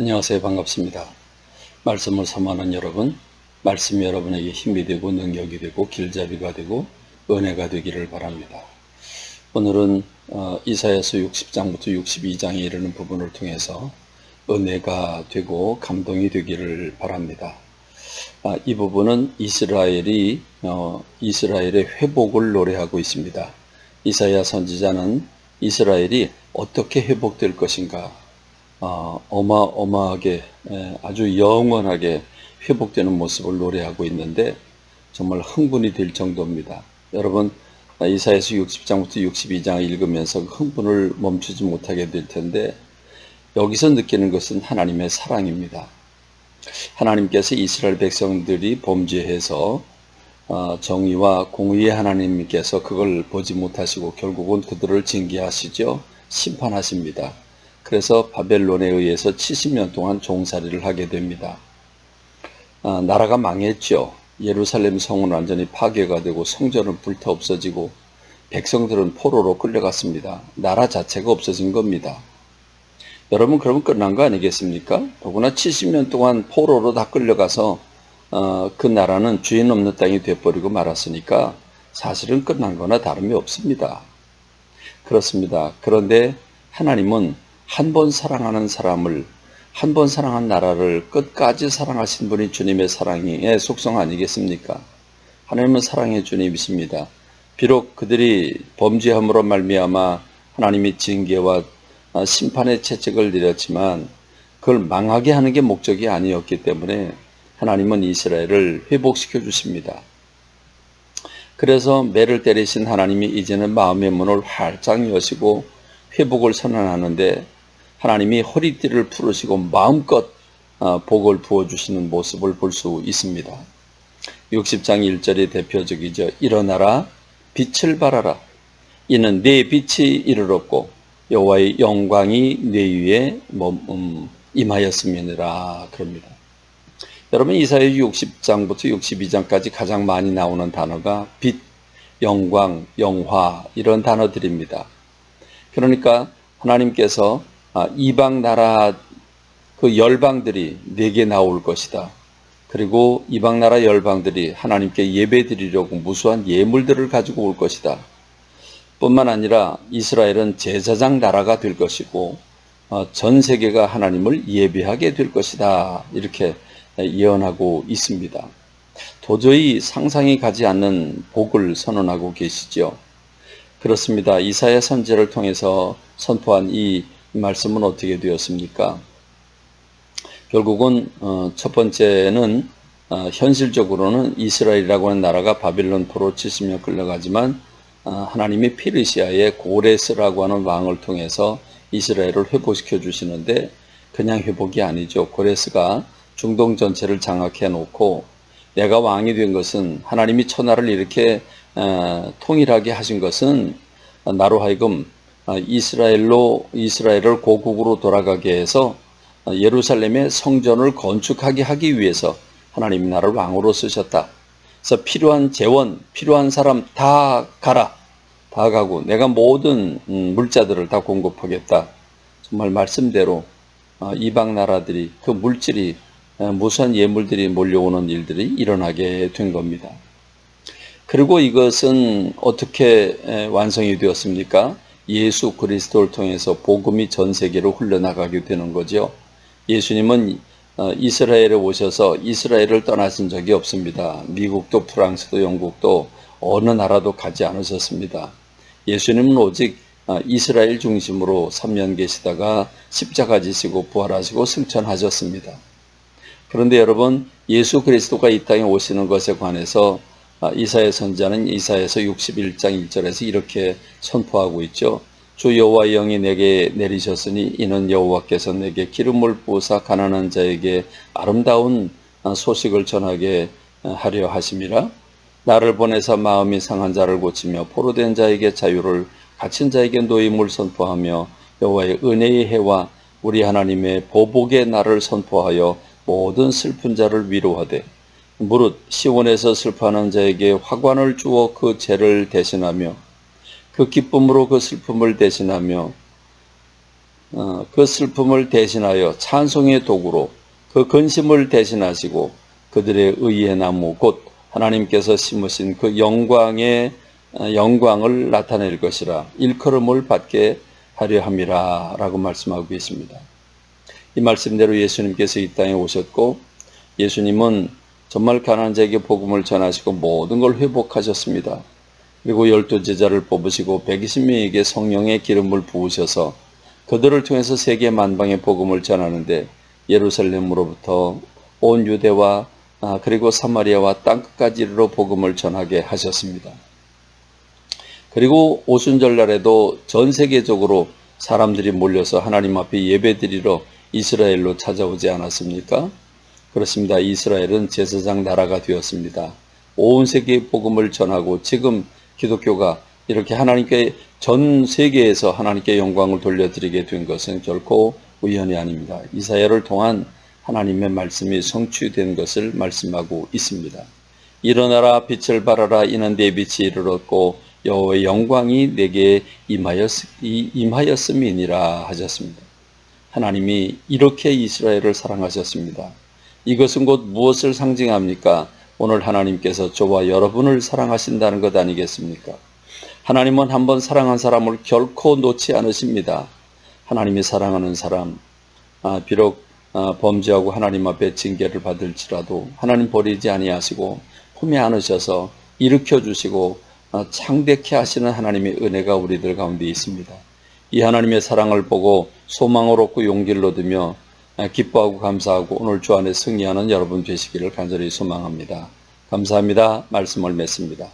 안녕하세요. 반갑습니다. 말씀을 사모하는 여러분, 말씀이 여러분에게 힘이 되고 능력이 되고 길잡이가 되고 은혜가 되기를 바랍니다. 오늘은 이사야서 60장부터 62장에 이르는 부분을 통해서 은혜가 되고 감동이 되기를 바랍니다. 이 부분은 이스라엘의 회복을 노래하고 있습니다. 이사야 선지자는 이스라엘이 어떻게 회복될 것인가, 어마어마하게 아주 영원하게 회복되는 모습을 노래하고 있는데 정말 흥분이 될 정도입니다. 여러분, 이사야서 60장부터 62장을 읽으면서 흥분을 멈추지 못하게 될 텐데 여기서 느끼는 것은 하나님의 사랑입니다. 하나님께서 이스라엘 백성들이 범죄해서 정의와 공의의 하나님께서 그걸 보지 못하시고 결국은 그들을 징계하시죠. 심판하십니다. 그래서 바벨론에 의해서 70년 동안 종살이를 하게 됩니다. 나라가 망했죠. 예루살렘 성은 완전히 파괴가 되고 성전은 불타 없어지고 백성들은 포로로 끌려갔습니다. 나라 자체가 없어진 겁니다. 여러분, 그러면 끝난 거 아니겠습니까? 더구나 70년 동안 포로로 다 끌려가서 그 나라는 주인 없는 땅이 되어버리고 말았으니까 사실은 끝난 거나 다름이 없습니다. 그렇습니다. 그런데 하나님은 한 번 사랑하는 사람을, 한 번 사랑한 나라를 끝까지 사랑하신 분이 주님의 사랑의 속성 아니겠습니까? 하나님은 사랑의 주님이십니다. 비록 그들이 범죄함으로 말미암아 하나님이 징계와 심판의 채찍을 내렸지만 그걸 망하게 하는 게 목적이 아니었기 때문에 하나님은 이스라엘을 회복시켜 주십니다. 그래서 매를 때리신 하나님이 이제는 마음의 문을 활짝 여시고 회복을 선언하는데 하나님이 허리띠를 풀으시고 마음껏 복을 부어주시는 모습을 볼 수 있습니다. 60장 1절이 대표적이죠. 일어나라, 빛을 발하라. 이는 네 빛이 이르렀고 여호와의 영광이 네 위에 임하였음이니라. 그럽니다. 여러분, 이사야 60장부터 62장까지 가장 많이 나오는 단어가 빛, 영광, 영화 이런 단어들입니다. 그러니까 하나님께서 이방 나라 그 열방들이 내게 나올 것이다. 그리고 이방 나라 열방들이 하나님께 예배드리려고 무수한 예물들을 가지고 올 것이다. 뿐만 아니라 이스라엘은 제사장 나라가 될 것이고 전 세계가 하나님을 예배하게 될 것이다. 이렇게 예언하고 있습니다. 도저히 상상이 가지 않는 복을 선언하고 계시죠. 그렇습니다. 이사야 선지자를 통해서 선포한 이 말씀은 어떻게 되었습니까? 결국은 첫 번째는 현실적으로는 이스라엘이라고 하는 나라가 바빌론 포로 70년 끌려가지만 하나님이 페르시아의 고레스라고 하는 왕을 통해서 이스라엘을 회복시켜 주시는데 그냥 회복이 아니죠. 고레스가 중동 전체를 장악해 놓고 내가 왕이 된 것은 하나님이 천하를 이렇게 통일하게 하신 것은 나로 하여금 이스라엘을 고국으로 돌아가게 해서 예루살렘의 성전을 건축하게 하기 위해서 하나님이 나를 왕으로 쓰셨다. 그래서 필요한 재원, 필요한 사람 다 가라. 다 가고 내가 모든 물자들을 다 공급하겠다. 정말 말씀대로 이방 나라들이 그 물질이 무수한 예물들이 몰려오는 일들이 일어나게 된 겁니다. 그리고 이것은 어떻게 완성이 되었습니까? 예수 그리스도를 통해서 복음이 전 세계로 흘러나가게 되는 거죠. 예수님은 이스라엘에 오셔서 이스라엘을 떠나신 적이 없습니다. 미국도 프랑스도 영국도 어느 나라도 가지 않으셨습니다. 예수님은 오직 이스라엘 중심으로 3년 계시다가 십자가 지시고 부활하시고 승천하셨습니다. 그런데 여러분, 예수 그리스도가 이 땅에 오시는 것에 관해서 이사야 선지자는 이사야서 61장 1절에서 이렇게 선포하고 있죠. 주 여호와의 영이 내게 내리셨으니 이는 여호와께서 내게 기름을 부으사 가난한 자에게 아름다운 소식을 전하게 하려 하심이라. 나를 보내사 마음이 상한 자를 고치며 포로된 자에게 자유를, 갇힌 자에게 노임을 선포하며 여호와의 은혜의 해와 우리 하나님의 보복의 날을 선포하여 모든 슬픈 자를 위로하되 무릇 시온에서 슬퍼하는 자에게 화관을 주어 그 죄를 대신하며 그 기쁨으로 그 슬픔을 대신하며 그 슬픔을 대신하여 찬송의 도구로 그 근심을 대신하시고 그들의 의의 나무 곧 하나님께서 심으신 그 영광의 영광을 나타낼 것이라 일컬음을 받게 하려 함이라 라고 말씀하고 계십니다. 이 말씀대로 예수님께서 이 땅에 오셨고 예수님은 정말 가난한 자에게 복음을 전하시고 모든 걸 회복하셨습니다. 그리고 12제자를 뽑으시고 120명에게 성령의 기름을 부으셔서 그들을 통해서 세계 만방의 복음을 전하는데 예루살렘으로부터 온 유대와 그리고 사마리아와 땅끝까지 이르러 복음을 전하게 하셨습니다. 그리고 오순절날에도 전 세계적으로 사람들이 몰려서 하나님 앞에 예배드리러 이스라엘로 찾아오지 않았습니까? 그렇습니다. 이스라엘은 제사장 나라가 되었습니다. 온 세계에 복음을 전하고 지금 기독교가 이렇게 하나님께 전 세계에서 하나님께 영광을 돌려드리게 된 것은 결코 우연이 아닙니다. 이사야를 통한 하나님의 말씀이 성취된 것을 말씀하고 있습니다. 일어나라 빛을 발하라 이는 내 빛이 이르렀고 여호와의 영광이 내게 임하였음이니라 하셨습니다. 하나님이 이렇게 이스라엘을 사랑하셨습니다. 이것은 곧 무엇을 상징합니까? 오늘 하나님께서 저와 여러분을 사랑하신다는 것 아니겠습니까? 하나님은 한번 사랑한 사람을 결코 놓지 않으십니다. 하나님이 사랑하는 사람, 비록 범죄하고 하나님 앞에 징계를 받을지라도 하나님 버리지 아니하시고 품에 안으셔서 일으켜 주시고 창대케 하시는 하나님의 은혜가 우리들 가운데 있습니다. 이 하나님의 사랑을 보고 소망을 얻고 용기를 얻으며 기뻐하고 감사하고 오늘 주 안에 승리하는 여러분 되시기를 간절히 소망합니다. 감사합니다. 말씀을 맺습니다.